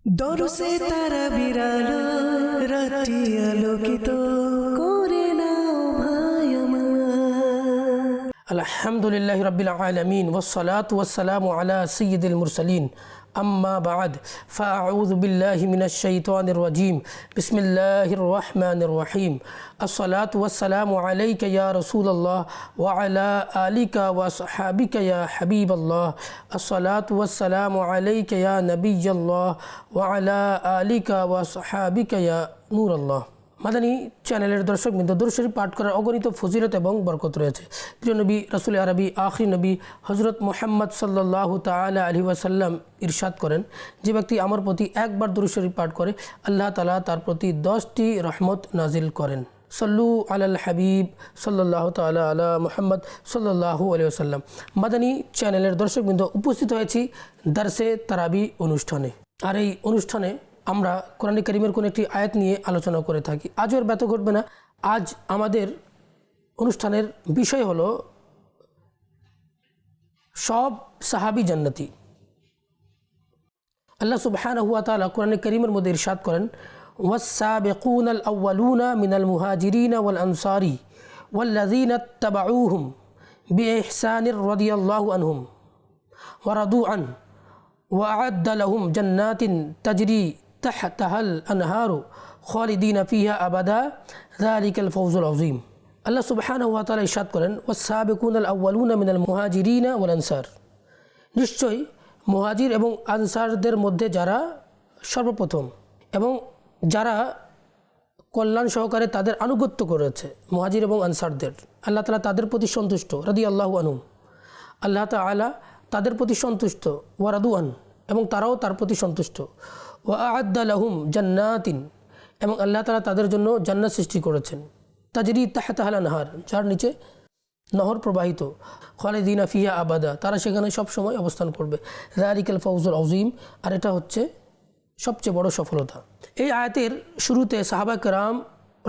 দরসে তারা বিরালো রাতি আলোকিত করে নাও ভাই আমার। আলহামদুলিল্লাহি রাব্বিল আলামিন ওয়াসসালাতু ওয়াসসালামু আলা সাইয়্যিদিল মুরসালিন আম্মা বা'দ ফাআউযু বিল্লাহি মিনাশ শাইতানির রাজীম বিসমিল্লাহির রহমানির রহিম আসসালাতু ওয়াসসালামু আলাইকা ইয়া রাসূলুল্লাহ ওয়া আলা আলিকা ওয়া আসহাবিকা ইয়া হাবিবাল্লাহ আসসালাতু ওয়াসসালামু আলাইকা ইয়া নবিয়্যাল্লাহ ওয়া আলা আলিকা ওয়া আসহাবিকা ইয়া নূরাল্লাহ। মাদানী চ্যানেলের দর্শকবৃন্দ, দুরূদ শরীফ পাঠ করার অগণিত ফজিলত এবং বরকত রয়েছে। প্রিয় নবী রাসূল আরবি আখির নবী হযরত মুহাম্মদ সাল্লাল্লাহু তাআলা আলাইহি ওয়াসাল্লাম ইরশাদ করেন, যে ব্যক্তি আমার প্রতি একবার দুরূদ শরীফ পাঠ করে আল্লাহ তাআলা তার প্রতি 10টি রহমত নাজিল করেন। সল্লু আলাল হাবিব সাল্লাল্লাহু তাআলা আলা মুহাম্মদ সাল্লাল্লাহু আলাইহি ওয়াসাল্লাম। মাদানী চ্যানেলের দর্শকবৃন্দ, উপস্থিত হয়েছি দারসে তারাবি অনুষ্ঠানে। আর এই অনুষ্ঠানে আমরা কোরআন কারীমের কোনো একটি আয়াত নিয়ে আলোচনা করে থাকি। আজও এর ব্যথা ঘটবে না। আজ আমাদের অনুষ্ঠানের বিষয় হলো সব সাহাবী জান্নাতি। আল্লাহ সুবহানাহু ওয়া তাআলা কোরআন কারীমের মধ্যে ইরশাদ করেন, ওয়াস-সাবিকুনাল আউয়ালুনা মিনাল মুহাজিরিনা ওয়াল আনসারি ওয়াল্লাযীনা ইত্তাবাউহুম বিইহসানির রাদিয়াল্লাহু আনহুম ওয়া রাদু আন ওয়া আ'আদ্দা লাহুম জান্নাতিন তাজরি তাহতাহাল আনহারু খালিদিনা ফিহা আবাদা যালিকাল ফাওজুল আযীম। আল্লাহ সুবহানাহু ওয়া তাআলা ইরশাদ করেন, ওয়াস-সাবিকুনাল আউয়ালুনা মিনাল মুহাজিরিনা ওয়াল আনসার, নিশ্চয়ই মুহাজির এবং আনসারদের মধ্যে যারা সর্বপ্রথম এবং যারা কল্যাণ সহকারে তাদের আনুগত্য করেছে, মুহাজির এবং আনসারদের আল্লাহ তাআলা তাদের প্রতি সন্তুষ্ট, রাদিয়াল্লাহু আনহুম, আল্লাহ তাআলা তাদের প্রতি সন্তুষ্ট, ওয়া রাদু আন, এবং তারাও তার প্রতি সন্তুষ্ট, ওয়া আ'আদ্দা লাহুম জান্নাতিন, এবং আল্লাহ তাআলা তাদের জন্য জান্নাত সৃষ্টি করেছেন, তাজরি তাহতাহাল আনহার, যার নিচে নহর প্রবাহিত, খালিদিনা ফিহা আবাদা, তারা সেখানে সব সময় অবস্থান করবে, যালিকাল ফাওজুল আযীম, আর এটা হচ্ছে সবচেয়ে বড় সফলতা। এই আয়াতের শুরুতে সাহাবা কেরাম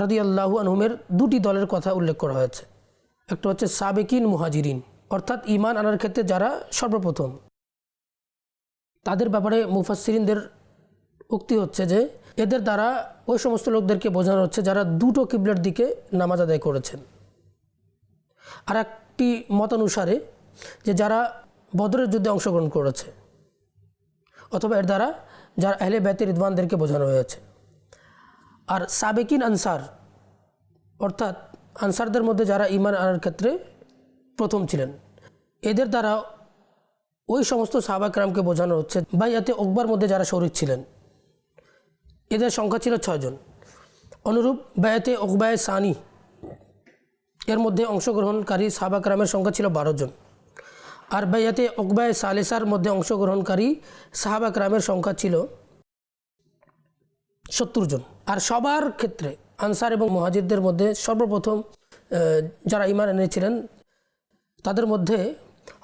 রাদিয়াল্লাহু আনহুমের দুটি দলের কথা উল্লেখ করা হয়েছে। একটা হচ্ছে সাবেকিন মুহাজিরিন, অর্থাৎ ঈমান আনার ক্ষেত্রে যারা সর্বপ্রথম, তাদের ব্যাপারে মুফাসসিরিনদের উক্তি হচ্ছে যে এদের দ্বারা ওই সমস্ত লোকদেরকে বোঝানো হচ্ছে যারা দুটো কিবলার দিকে নামাজ আদায় করেছেন। আর একটি মতানুসারে যে যারা বদরের যুদ্ধে অংশগ্রহণ করেছে, অথবা এর দ্বারা যারা আহলে বাইতের রিদওয়ানদেরকে বোঝানো হয়েছে। আর সাবেকিন আনসার, অর্থাৎ আনসারদের মধ্যে যারা ঈমান আনার ক্ষেত্রে প্রথম ছিলেন, এদের দ্বারা ওই সমস্ত সাহাবা কেরামকে বোঝানো হচ্ছে বাইয়াতে উকবার মধ্যে যারা শরীক ছিলেন, এদের সংখ্যা ছিল 6 জন। অনুরূপ বাইয়াতে উকবায়ে সানি এর মধ্যে অংশগ্রহণকারী সাহাবা কেরামের সংখ্যা ছিল 12 জন। আর বাইয়াতে উকবায়ে সালেসার মধ্যে অংশগ্রহণকারী সাহাবা কেরামের সংখ্যা ছিল 70 জন। আর সবার ক্ষেত্রে আনসার এবং মুহাজিরদের মধ্যে সর্বপ্রথম যারা ঈমান এনেছিলেন তাদের মধ্যে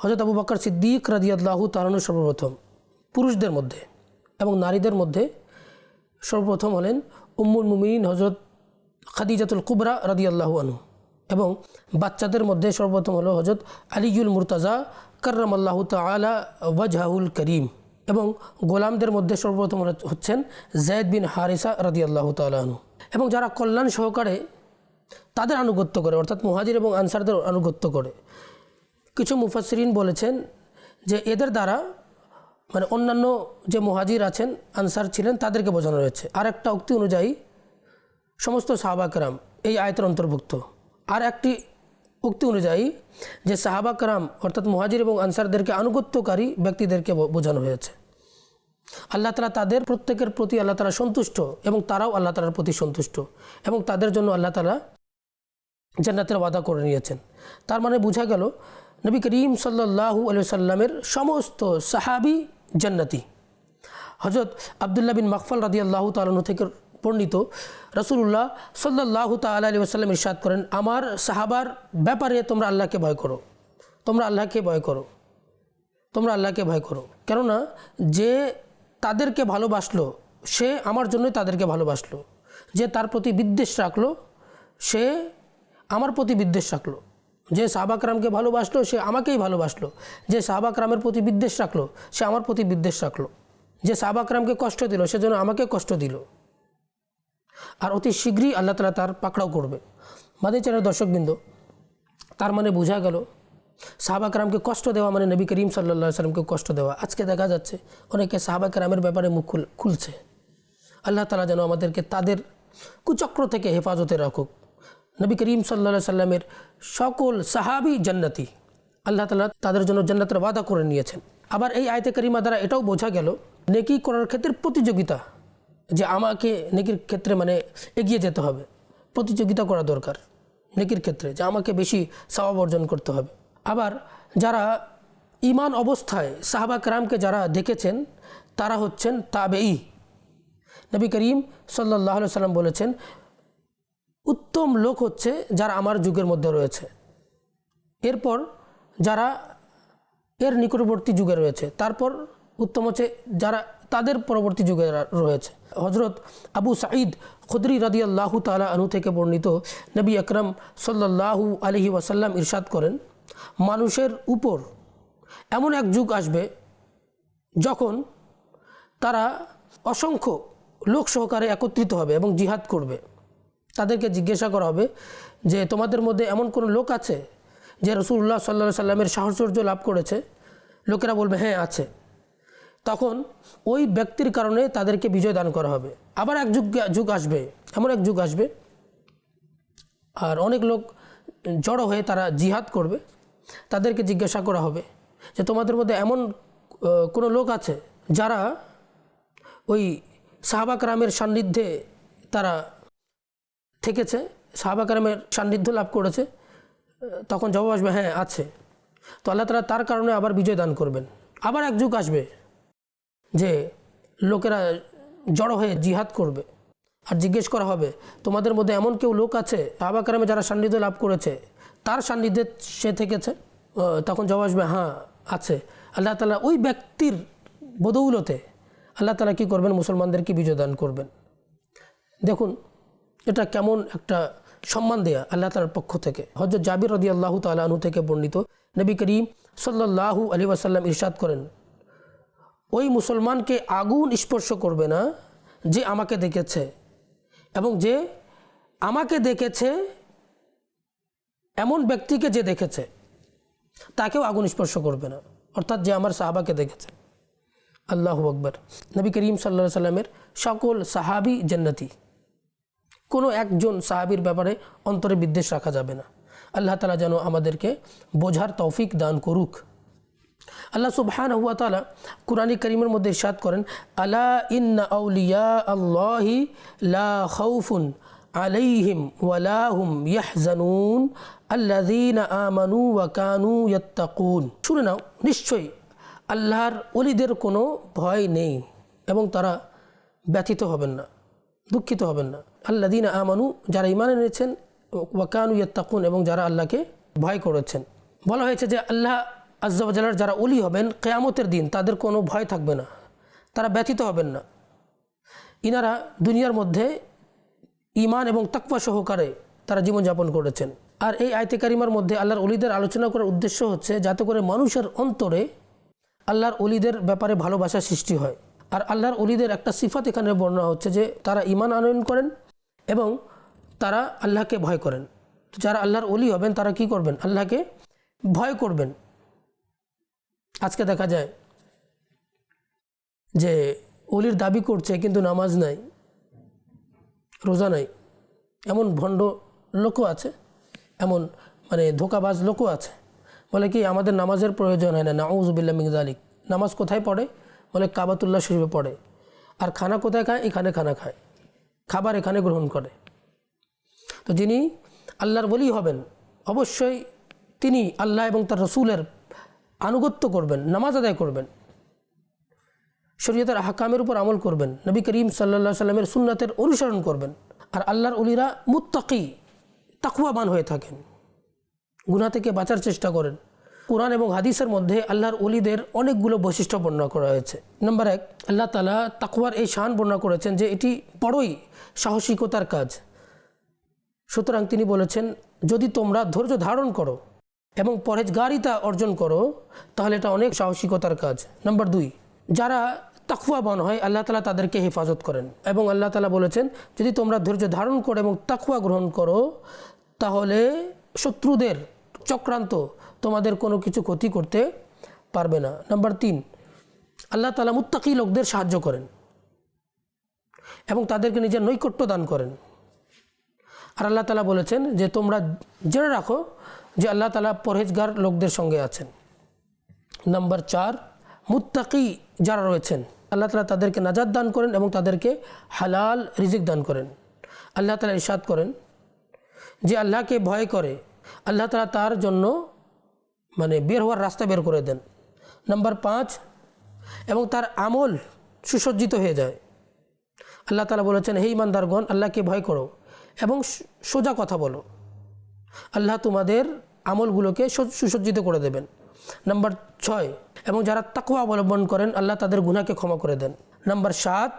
হযরত আবু বকর সিদ্দিক রাদিয়াল্লাহু তাআলা সর্বপ্রথম, পুরুষদের মধ্যে, এবং নারীদের মধ্যে সর্বপ্রথম হলেন উম্মুল মুমিনিন হযরত খাদিজাতুল কুবরা রাদিয়াল্লাহু আনহু, এবং বাচ্চাদের মধ্যে সর্বপ্রথম হলো হযরত আলীউল মুরতাজা কাররামাল্লাহু তাআলা ওয়াজহাহুল করিম, এবং গোলামদের মধ্যে সর্বপ্রথম হচ্ছেন যায়েদ বিন হারিসা রাদিয়াল্লাহু তাআলা আনহু। এবং যারা কল্যাণ সহকারে তাদের আনুগত্য করে, অর্থাৎ মুহাজির এবং আনসারদের আনুগত্য করে, কিছু মুফাসসিরিন বলেছেন যে এদের দ্বারা মানে অন্যান্য যে মুহাজির আছেন, আনসার ছিলেন, তাদেরকে বোঝানো হয়েছে। আর একটা উক্তি অনুযায়ী সমস্ত সাহাবা কেরাম এই আয়াতের অন্তর্ভুক্ত। আর একটি উক্তি অনুযায়ী যে সাহাবা কেরাম অর্থাৎ মুহাজির এবং আনসারদেরকে আনুগত্যকারী ব্যক্তিদেরকে বোঝানো হয়েছে। আল্লাহ তাআলা তাদের প্রত্যেকের প্রতি আল্লাহ তাআলা সন্তুষ্ট, এবং তারাও আল্লাহ তাআলার প্রতি সন্তুষ্ট, এবং তাদের জন্য আল্লাহ তাআলা জান্নাতের ওয়াদা করে নিয়েছেন। তার মানে বোঝা গেল নবী করিম সাল্লাল্লাহু আলাইহি ওয়াসাল্লামের সমস্ত সাহাবী জান্নাতি। হযরত আব্দুল্লাহ বিন মাগফাল রাদিয়াল্লাহু তাআলা থেকে বর্ণিত, রাসূলুল্লাহ সাল্লাল্লাহু তাআলা আলাইহি ওয়াসাল্লাম ইরশাদ করেন, আমার সাহাবার ব্যাপারে তোমরা আল্লাহকে ভয় করো, তোমরা আল্লাহকে ভয় করো, তোমরা আল্লাহকে ভয় করো। কেননা যে তাদেরকে ভালোবাসলো সে আমার জন্যই তাদেরকে ভালোবাসলো, যে তার প্রতি বিদ্বেষ রাখলো সে আমার প্রতি বিদ্বেষ রাখলো, যে সাহাবা কেরামকে ভালোবাসলো সে আমাকেই ভালোবাসলো, যে সাহাবা কেরামের প্রতি বিদ্বেষ রাখলো সে আমার প্রতি বিদ্বেষ রাখলো। যে সাহাবা کرامকে কষ্ট দিল সেজন্য আমাকে কষ্ট দিল, আর অতি শীঘ্রই আল্লাহ তাআলা তার পাকড়াও করবে। মাদানী চ্যানেলের দর্শকবৃন্দ, তার মানে বোঝা গেল সাহাবা کرامকে কষ্ট দেওয়া মানে নবী করিম সাল্লাল্লাহু আলাইহি ওয়াসাল্লামকে কষ্ট দেওয়া। আজকে দেখা যাচ্ছে অনেকে সাহাবা کرامের ব্যাপারে মুখ খুলছে। আল্লাহ তাআলা যেন আমাদেরকে তাদের কুচক্র থেকে হেফাজতে রাখুক। নবী করিম সাল্লাল্লাহু আলাইহি ওয়াসাল্লামের সকল সাহাবী জান্নাতি, আল্লাহ তাআলা তাদের জন্য জান্নাতের ওয়াদা করে নিয়েছেন। আবার এই আয়াতে কারিমা দ্বারা এটাও বোঝা গেল নেকি করার ক্ষেত্রে প্রতিযোগিতা, যে আমাকে নেকির ক্ষেত্রে মানে এগিয়ে যেতে হবে, প্রতিযোগিতা করা দরকার নেকির ক্ষেত্রে, যে আমাকে বেশি সওয়াব অর্জন করতে হবে। আবার যারা ঈমান অবস্থায় সাহাবা کرامকে যারা দেখেছেন তারা হচ্ছেন তাবেঈ। নবী করিম সাল্লাল্লাহু আলাইহি ওয়াসাল্লাম বলেছেন উত্তম লোক হচ্ছে যারা আমার যুগের মধ্যে রয়েছে, এরপর যারা এর নিকটবর্তী যুগে রয়েছে, তারপর উত্তম হচ্ছে যারা তাদের পরবর্তী যুগে রয়েছে। হযরত আবু সাঈদ খুদরি রাদিয়াল্লাহু তাআলা আনহু থেকে বর্ণিত, নবী আকরাম সাল্লাল্লাহু আলাইহি ওয়াসাল্লাম ইরশাদ করেন, মানুষের উপর এমন এক যুগ আসবে যখন তারা অসংখ্য লোক সহকারে একত্রিত হবে এবং জিহাদ করবে। তাদেরকে জিজ্ঞাসা করা হবে যে তোমাদের মধ্যে এমন কোনো লোক আছে যে রাসূলুল্লাহ সাল্লাল্লাহু আলাইহি সাল্লামের সাহচর্য লাভ করেছে? লোকেরা বলবে হ্যাঁ আছে। তখন ওই ব্যক্তির কারণে তাদেরকে বিজয় দান করা হবে। আবার এক যুগ আসবে, এমন এক যুগ আসবে আর অনেক লোক জড়ো হয়ে তারা জিহাদ করবে। তাদেরকে জিজ্ঞাসা করা হবে যে তোমাদের মধ্যে এমন কোনো লোক আছে যারা ওই সাহাবা کرامের সান্নিধ্যে তারা থেকেছে, সাহাবা کرامের সান্নিধ্য লাভ করেছে? তখন জবাব আসবে হ্যাঁ আছে। তো আল্লাহ তাআলা তার কারণে আবার বিজয় দান করবেন। আবার এক যুগ আসবে যে লোকেরা জড়ো হয়ে জিহাদ করবে আর জিজ্ঞেস করা হবে তোমাদের মধ্যে এমন কেউ লোক আছে সাহাবা کرامে যারা সান্নিধ্য লাভ করেছে তার সান্নিধ্যে সে থেকেছে? তখন জবাব আসবে হ্যাঁ আছে। আল্লাহ তাআলা ওই ব্যক্তির বদৌলতে আল্লাহ তাআলা কী করবেন? মুসলমানদেরকে বিজয় দান করবেন। দেখুন এটা কেমন একটা সম্মান দেয়া আল্লাহ তাআলার পক্ষ থেকে। হযরত জাবির রাদিয়াল্লাহু তাআলা আনহু থেকে বর্ণিত, নবী করিম সাল্লাল্লাহু আলাইহি ওয়াসাল্লাম ইরশাদ করেন, ওই মুসলমানকে আগুন স্পর্শ করবে না যে আমাকে দেখেছে, এবং যে আমাকে দেখেছে এমন ব্যক্তিকে যে দেখেছে তাকেও আগুন স্পর্শ করবে না, অর্থাৎ যে আমার সাহাবাকে দেখেছে। আল্লাহু আকবার। নবী করিম সাল্লাল্লাহু আলাইহি ওয়াসাল্লামের সকল সাহাবী জান্নাতি, কোনো একজন সাহাবীর ব্যাপারে অন্তরে বিদ্বেষ রাখা যাবে না। আল্লাহ তাআলা যেন আমাদেরকে বোঝার তৌফিক দান করুক। আল্লাহ সুবহানাহু ওয়া তাআলা কুরআন কারীমের মধ্যে ইরশাদ করেন, আলা ইন্না আউলিয়া আল্লাহি লা খাউফুন আলাইহিম ওয়া লা হুম ইয়াহজানুন আল্লাযীনা আমানু ওয়া কানু ইয়াত্তাকুন। শুনে নাও, নিশ্চয়ই আল্লাহর ওলিদের কোনো ভয় নেই এবং তারা ব্যথিত হবেন না, দুঃখিত হবেন না। আল্লাযীনা আমানু, যারা ঈমান এনেছেন, ওয়া কানু ইয়াত্তাকুন, এবং যারা আল্লাহকে ভয় করেছেন। বলা হয়েছে যে আল্লাহ আজ্জা ওয়া জাল্লার যারা ওলি হবেন কিয়ামতের দিন তাদের কোনো ভয় থাকবে না, তারা ব্যথিত হবেন না। ইনারা দুনিয়ার মধ্যে ঈমান এবং তাকওয়া সহকারে তারা জীবনযাপন করেছেন। আর এই আয়াতে কারিমার মধ্যে আল্লাহর ওলিদের আলোচনা করার উদ্দেশ্য হচ্ছে যাতে করে মানুষের অন্তরে আল্লাহর ওলিদের ব্যাপারে ভালোবাসা সৃষ্টি হয়। আর আল্লাহর ওলিদের একটা সিফাত এখানে বর্ণনা হচ্ছে যে তারা ঈমান আনয়ন করেন এবং তারা আল্লাহকে ভয় করেন। যারা আল্লাহর ওলি হবেন তারা কি করবেন? আল্লাহকে ভয় করবেন। আজকে দেখা যায় যে ওলির দাবি করছে কিন্তু নামাজ নাই, রোজা নাই, এমন ভণ্ড লোকও আছে, এমন মানে ধোঁকাবাজ লোকও আছে। বলে কি আমাদের নামাজের প্রয়োজন হয় না, নাউযু বিল্লাহি মিন যালিক। নামাজ কোথায় পড়ে? বলে কাবাতুল্লাহ শরীফে পড়ে। আর খানা কোথায় খায়? এখানে খানা খায়, খাবার এখানে গ্রহণ করে। তো যিনি আল্লাহর ওলি হবেন অবশ্যই তিনি আল্লাহ এবং তার রসুলের আনুগত্য করবেন, নামাজ আদায় করবেন, শরীয়তের আহকামের উপর আমল করবেন, নবী করিম সাল্লাল্লাহু আলাইহি সাল্লামের সুন্নাতের অনুসরণ করবেন। আর আল্লাহর ওলিরা মুত্তাকি, তাকওয়াবান হয়ে থাকেন, গুনাহ থেকে বাঁচার চেষ্টা করেন। কুরআন এবং হাদিসের মধ্যে আল্লাহর ওলিদের অনেকগুলো বৈশিষ্ট্য বর্ণনা করা হয়েছে। নম্বর 1, আল্লাহ তাআলা তাকওয়ার এই শান বর্ণনা করেছেন যে এটি বড়ই সাহসিকতার কাজ। সুতরাং তিনি বলেছেন যদি তোমরা ধৈর্য ধারণ করো এবং পরহেজগারিতা অর্জন করো তাহলে এটা অনেক সাহসিকতার কাজ। নম্বর 2, যারা তাকওয়াবান হয় আল্লাহ তাআলা তাদেরকে হেফাজত করেন। এবং আল্লাহ তাআলা বলেছেন যদি তোমরা ধৈর্য ধারণ করো এবং তাকওয়া গ্রহণ করো তাহলে শত্রুদের চক্রান্ত তোমাদের কোনো কিছু ক্ষতি করতে পারবে না। নাম্বার 3, আল্লাহ তাআলা মুত্তাকি লোকদের সাহায্য করেন এবং তাদেরকে নিজের নৈকট্য দান করেন। আর আল্লাহ তাআলা বলেছেন যে তোমরা জেনে রাখো যে আল্লাহ তাআলা পরহেজগার লোকদের সঙ্গে আছেন। নাম্বার 4, মুত্তাকি যারা রয়েছেন আল্লাহ তাআলা তাদেরকে নাজাত দান করেন এবং তাদেরকে হালাল রিজিক দান করেন। আল্লাহ তাআলা ইরশাদ করেন যে আল্লাহকে ভয় করে আল্লাহ তাআলা তার জন্য বের হওয়ার রাস্তা বের করে দেন। নাম্বার 5, এবং তার আমল সুসজ্জিত হয়ে যায়। আল্লাহ তাআলা বলেছেন হে ঈমানদারগণ আল্লাহকে ভয় করো এবং সোজা কথা বলো, আল্লাহ তোমাদের আমলগুলোকে সুসজ্জিত করে দেবেন। নাম্বার 6, এবং যারা তাকওয়া অবলম্বন করেন আল্লাহ তাদের গুনাহকে ক্ষমা করে দেন। নাম্বার 7,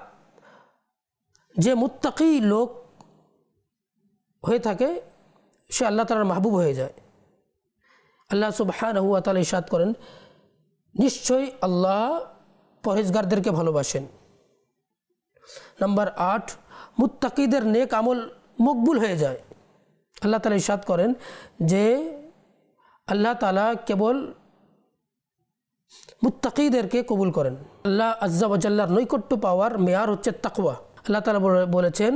যে মুত্তাকি লোক হয়ে থাকে সে আল্লাহ তাআলার মাহবুব হয়ে যায়। আল্লাহ সুবহানাহু ওয়া তাআলা ইরশাদ করেন নিশ্চয়ই আল্লাহ পরহেজগারদেরকে ভালোবাসেন। নাম্বার 8, মুত্তাকিদের নেক আমল মকবুল হয়ে যায়। আল্লাহ তাআলা ইরশাদ করেন যে আল্লাহ তাআলা কেবল মুত্তাকিদেরকে কবুল করেন। আল্লাহ আজ্জা ওয়া জাল্লার নৈকট্য পাওয়ার মেয়ার হচ্ছে তাকওয়া। আল্লাহ তাআলা বলেছেন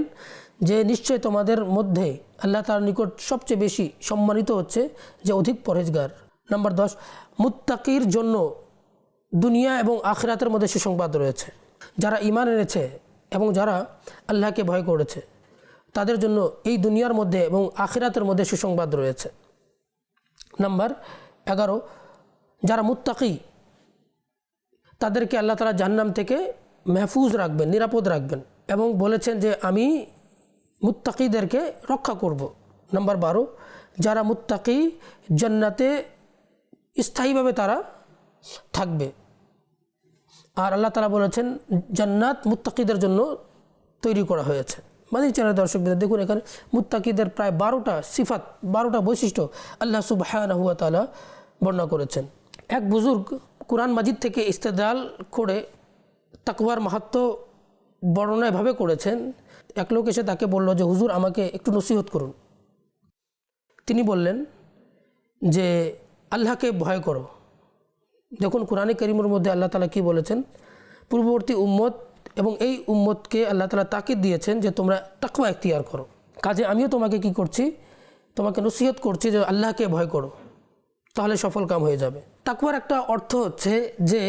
যে নিশ্চয় তোমাদের মধ্যে আল্লাহ তাআলার নিকট সবচেয়ে বেশি সম্মানিত হচ্ছে যে অধিক পরহেজগার। নাম্বার 10, মুত্তাকির জন্য দুনিয়া এবং আখিরাতের মধ্যে সুসংবাদ রয়েছে। যারা ঈমান এনেছে এবং যারা আল্লাহকে ভয় করেছে তাদের জন্য এই দুনিয়ার মধ্যে এবং আখিরাতের মধ্যে সুসংবাদ রয়েছে। নাম্বার 11, যারা মুত্তাকি তাদেরকে আল্লাহ তাআলা জাহান্নাম থেকে মাহফুজ রাখবেন, নিরাপদ রাখবেন এবং বলেছেন যে আমি মুত্তাকিদেরকে রক্ষা করব। নাম্বার 12, যারা মুত্তাকি জান্নাতে স্থায়ীভাবে তারা থাকবে। আর আল্লাহ তাআলা বলেছেন জান্নাত মুত্তাকিদের জন্য তৈরি করা হয়েছে। চ্যানেল দর্শক দেখুন এখানে মুত্তাকিদের প্রায় 12টা সিফাত, 12টা বৈশিষ্ট্য আল্লাহ সুবহানাহু ওয়া তাআলা বর্ণনা করেছেন। এক বুজুর্গ কুরআন মাজিদ থেকে ইস্তেদলাল করে তাকওয়ার মাহাত্ম্য বর্ণনা এভাবে করেছেন। এক লোক এসে তাকে বলল যে হুজুর আমাকে একটু নসিহত করুন। তিনি বললেন যে আল্লাহকে ভয় করো। দেখুন কুরআনে কারীমের মধ্যে আল্লাহ তাআলা কি বলেছেন, পূর্ববর্তী উম্মত এবং এই উম্মতকে আল্লাহ তাআলা তাকিদ দিয়েছেন যে তোমরা তাকওয়া ইখতিয়ার করো। কাজে আমিও তোমাকে কি করছি, তোমাকে নসিহত করছি যে আল্লাহকে ভয় করো, তাহলে সফল কাম হয়ে যাবে। তাকওয়ার একটা অর্থ হচ্ছে যে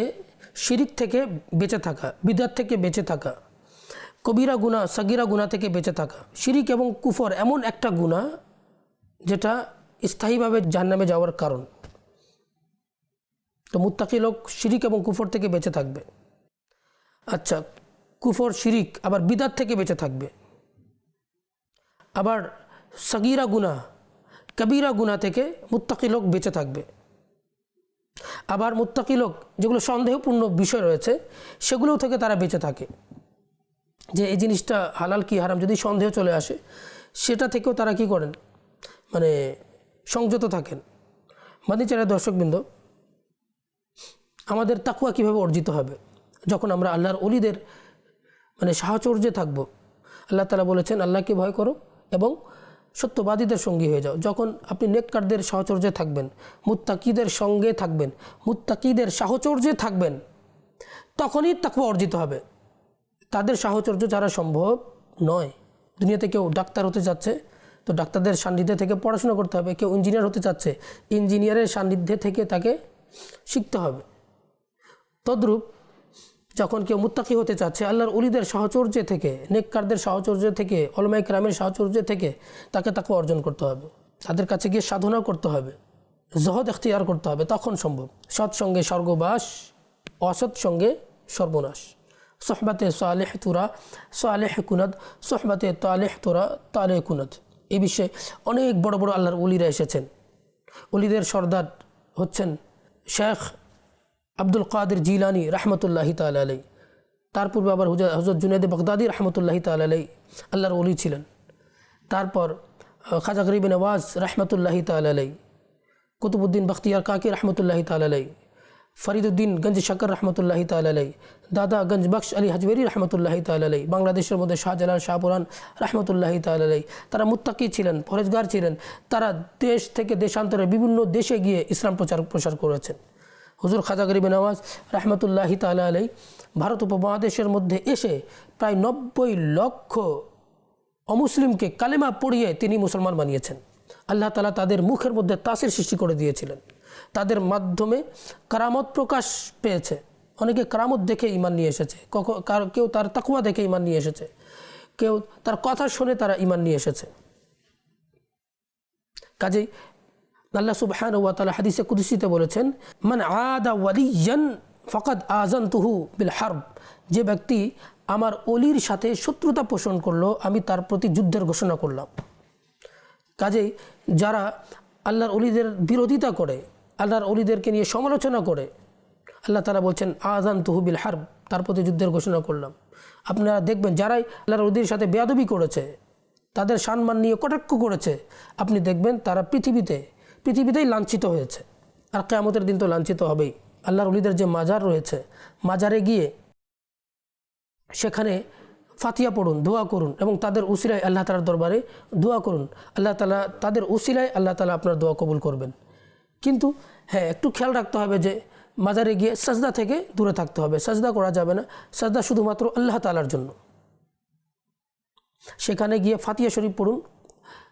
শিরিক থেকে বেঁচে থাকা, বিদআত থেকে বেঁচে থাকা, কবিরা গুনাহ সাগীরা গুনাহ থেকে বেঁচে থাকা। শিরিক এবং কুফর এমন একটা গুনাহ যেটা স্থায়ীভাবে জাহান্নামে যাওয়ার কারণ। তো মুত্তাকি লোক শিরিক এবং কুফর থেকে বেঁচে থাকবে। আচ্ছা, কুফর শিরিক আবার বিদআত থেকে বেঁচে থাকবে। আবার সাগীরা গুনাহ কবিরা গুনাহ থেকে মুত্তাকি লোক বেঁচে থাকবে। আবার মুত্তাকি লোক যেগুলো সন্দেহপূর্ণ বিষয় রয়েছে সেগুলো থেকে তারা বেঁচে থাকে, যে এই জিনিসটা হালাল কি হারাম যদি সন্দেহ চলে আসে সেটা থেকেও তারা কি করেন, সংযত থাকেন। চ্যানেল দর্শকবৃন্দ, আমাদের তাকওয়া কীভাবে অর্জিত হবে? যখন আমরা আল্লাহর ওলিদের সাহচর্যে থাকব। আল্লাহ তাআলা বলেছেন আল্লাহকে ভয় করো এবং সত্যবাদীদের সঙ্গী হয়ে যাও। যখন আপনি নেককারদের সাহচর্যে থাকবেন, মুত্তাকিদের সঙ্গে থাকবেন, মুত্তাকিদের সাহচর্যে থাকবেন, তখনই তাকওয়া অর্জিত হবে। তাদের সাহচর্য ছাড়া সম্ভব নয়। দুনিয়াতে কেউ ডাক্তার হতে যাচ্ছে তো ডাক্তারদের সান্নিধ্যে থেকে পড়াশোনা করতে হবে। কেউ ইঞ্জিনিয়ার হতে চাচ্ছে, ইঞ্জিনিয়ারের সান্নিধ্যে থেকে তাকে শিখতে হবে। তদ্রূপ যখন কেউ মুত্তাকি হতে চাচ্ছে আল্লাহর ওলিদের সাহচর্যে থেকে, নেককারদের সাহচর্য থেকে, উলামায়ে কেরামের সাহচর্য থেকে তাকে তাকওয়া অর্জন করতে হবে। তাদের কাছে গিয়ে সাধনা করতে হবে, জহদ ইখতিয়ার করতে হবে, তখন সম্ভব। সৎসঙ্গে স্বর্গবাস, অসৎ সঙ্গে সর্বনাশ। সোহবাতে সালেহ তুরা সালেহ কুনাদ, সোহবাতে তালেহ তুরা তালেহ কুনাদ। এই বিষয়ে অনেক বড় বড় আল্লাহর ওলিরা এসেছেন। ওলিদের সর্দার হচ্ছেন শেখ আব্দুল কাদের জিলানি রহমতুল্লাহি তাআলা আলাইহি। তার পূর্বে আবার হযরত জুনায়েদ বাগদাদি রহমতুল্লাহি তাআলা আলাইহি আল্লাহর ওলি ছিলেন। তারপর খাজা গরিব নওয়াজ রহমতুল্লাহি তাআলা আলাইহি, কুতুবউদ্দিন বখতিয়ার কাকি রহমতুল্লাহি তাআলা আলাইহি, ফরিদুদ্দিন গঞ্জ শাকর রহমতুল্লাহি তাআলা আলাইহি, দাদা গঞ্জ বখশ আলী হাজবেরি রহমতুল্লাহি তাআলা আলাইহি, বাংলাদেশের মধ্যে শাহজালাল শাহপুরান রহমতুল্লাহি তাআলা আলাইহি। তারা মুত্তাকি ছিলেন, পরেজগার ছিলেন। তারা দেশ থেকে দেশান্তরে বিভিন্ন দেশে গিয়ে ইসলাম প্রসার করেছেন। হুজুর খাজা গরিব নওয়াজ রহমতুল্লাহি তাআলা আলাইহি ভারত উপমহাদেশের মধ্যে এসে প্রায় 90 লক্ষ অমুসলিমকে কালেমা পড়িয়ে তিনি মুসলমান বানিয়েছেন। আল্লাহ তাআলা তাদের মুখের মধ্যে তাসির সৃষ্টি করে দিয়েছিলেন। তাদের মাধ্যমে কারামত প্রকাশ পেয়েছে। অনেকে কারামত দেখে ঈমান নিয়ে এসেছে, কেউ তার তাকওয়া দেখে ঈমান নিয়ে এসেছে, কেউ তার কথা শুনে তারা ঈমান নিয়ে এসেছে। কাজেই আল্লাহ সুবহানাহু ওয়া তাআলা হাদিসে কুদসিতে বলেছেন, মান আদা ওয়ালিয়ান ফাকাদ আযানতুহু বিল হারব, যে ব্যক্তি আমার অলির সাথে শত্রুতা পোষণ করলো, আমি তার প্রতি যুদ্ধের ঘোষণা করলাম। কাজেই যারা আল্লাহর অলিদের বিরোধিতা করে, আল্লাহর অলিদেরকে নিয়ে সমালোচনা করে, আল্লাহ তাআলা বলছেন আযানতুহু বিল হারব, তার প্রতি যুদ্ধের ঘোষণা করলাম। আপনারা দেখবেন যারাই আল্লাহর অলিদের সাথে বেয়াদবি করেছে, তাদের সম্মান নিয়ে কটাক্ষ করেছে, আপনি দেখবেন তারা পৃথিবীতেই লাঞ্ছিত হয়েছে। আর কিয়ামতের দিন তো লাঞ্ছিত হবেই। আল্লাহর ওলিদের যে মাজার রয়েছে, মাজারে গিয়ে সেখানে ফাতিহা পড়ুন, দোয়া করুন এবং তাদের উসিলায় আল্লাহ তাআলার দরবারে দোয়া করুন। আল্লাহ তাআলা তাদের উসিলায় আল্লাহ তাআলা আপনার দোয়া কবুল করবেন। কিন্তু হ্যাঁ, একটু খেয়াল রাখতে হবে যে মাজারে গিয়ে সাজদা থেকে দূরে থাকতে হবে। সাজদা করা যাবে না, সাজদা শুধুমাত্র আল্লাহ তাআলার জন্য। সেখানে গিয়ে ফাতিহা শরীফ পড়ুন,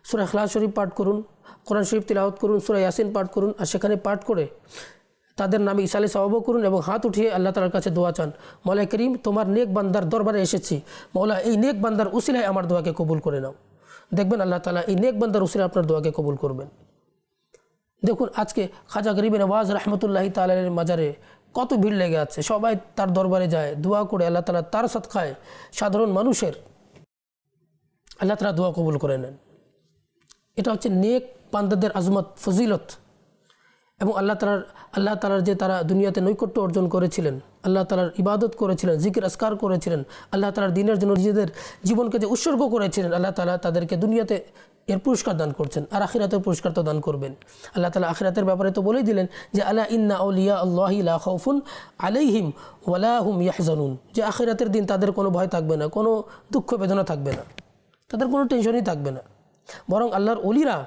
সূরা ইখলাস শরীফ পাঠ করুন, কোরআন শরীফ তিলাওয়াত করুন, সূরা ইয়াসিন পাঠ করুন। আর সেখানে পাঠ করে তাদের নামে ইসালে সওয়াব করুন এবং হাত উঠিয়ে আল্লাহ তাআলার কাছে দোয়া চান, মওলা করিম তোমার নেক বান্দার দরবারে এসেছি, মওলা এই নেক বান্দার উসিলায় আমার দোয়াকে কবুল করে নাও। দেখবেন আল্লাহ তাআলা এই নেক বান্দার উসিলায় আপনার দোয়াকে কবুল করবেন। দেখুন আজকে খাজা গরিব নওয়াজ রহমতুল্লাহি তাআলার মাজারে কত ভিড় লেগে আছে, সবাই তার দরবারে যায়, দোয়া করে। আল্লাহ তাআলা তার সদকায় সাধারণ মানুষের আল্লাহ তাআলা দোয়া কবুল করে নেন। এটা হচ্ছে নেক বান্দাদের আজমত, ফজিলত। এবং আল্লাহ তাআলার যে তারা দুনিয়াতে নৈকট্য অর্জন করেছিলেন, আল্লাহ তাআলার ইবাদত করেছিলেন, জিকির আসকার করেছিলেন, আল্লাহ তাআলার দ্বীনের জন্য নিজেদের জীবনকে যে উৎসর্গ করেছিলেন, আল্লাহ তাআলা তাদেরকে দুনিয়াতে এর পুরস্কার দান করছেন, আর আখিরাতের পুরস্কার তো দান করবেন। আল্লাহ তাআলা আখিরাতের ব্যাপারে তো বলেই দিলেন যে আলা ইন্না আউলিয়া আল্লাহি লা খাউফুন আলাইহিম ওয়ালা হুম ইয়াহজানুন, যে আখিরাতের দিন তাদের কোনো ভয় থাকবে না, কোনো দুঃখ বেদনা থাকবে না, তাদের কোনো টেনশনই থাকবে না, বরং আল্লাহর ওলিরা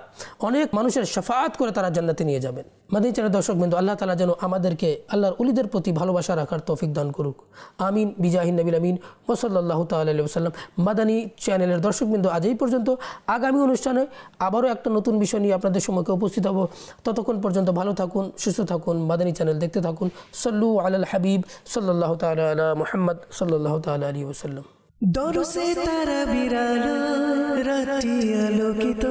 অনেক মানুষের শাফাআত করে তারা জান্নাতে নিয়ে যাবেন। মাদানী চ্যানেল দর্শকবৃন্দ, আল্লাহ তাআলা যেন আমাদেরকে আল্লাহর ওলিদের প্রতি ভালোবাসা রাখার তৌফিক দান করুক। আমিন বিজাহিন নবীল আমিন ওয়া সাল্লাল্লাহু তাআলা আলাইহি ওয়াসাল্লাম। মাদানী চ্যানেলের দর্শকবৃন্দ, আজ এই পর্যন্ত। আগামী অনুষ্ঠানে আবারও একটা নতুন বিষয় নিয়ে আপনাদের সম্মুখে উপস্থিত হব। ততক্ষণ পর্যন্ত ভালো থাকুন, সুস্থ থাকুন, মাদানী চ্যানেল দেখতে থাকুন। সল্লু আলাল হাবিব সাল্লাল্লাহু তাআলা আলা মুহাম্মদ সাল্লাল্লাহু তাআলা আলাইহি ওয়াসাল্লাম। দরসে তারা বিরালো রাতি আলোকিত।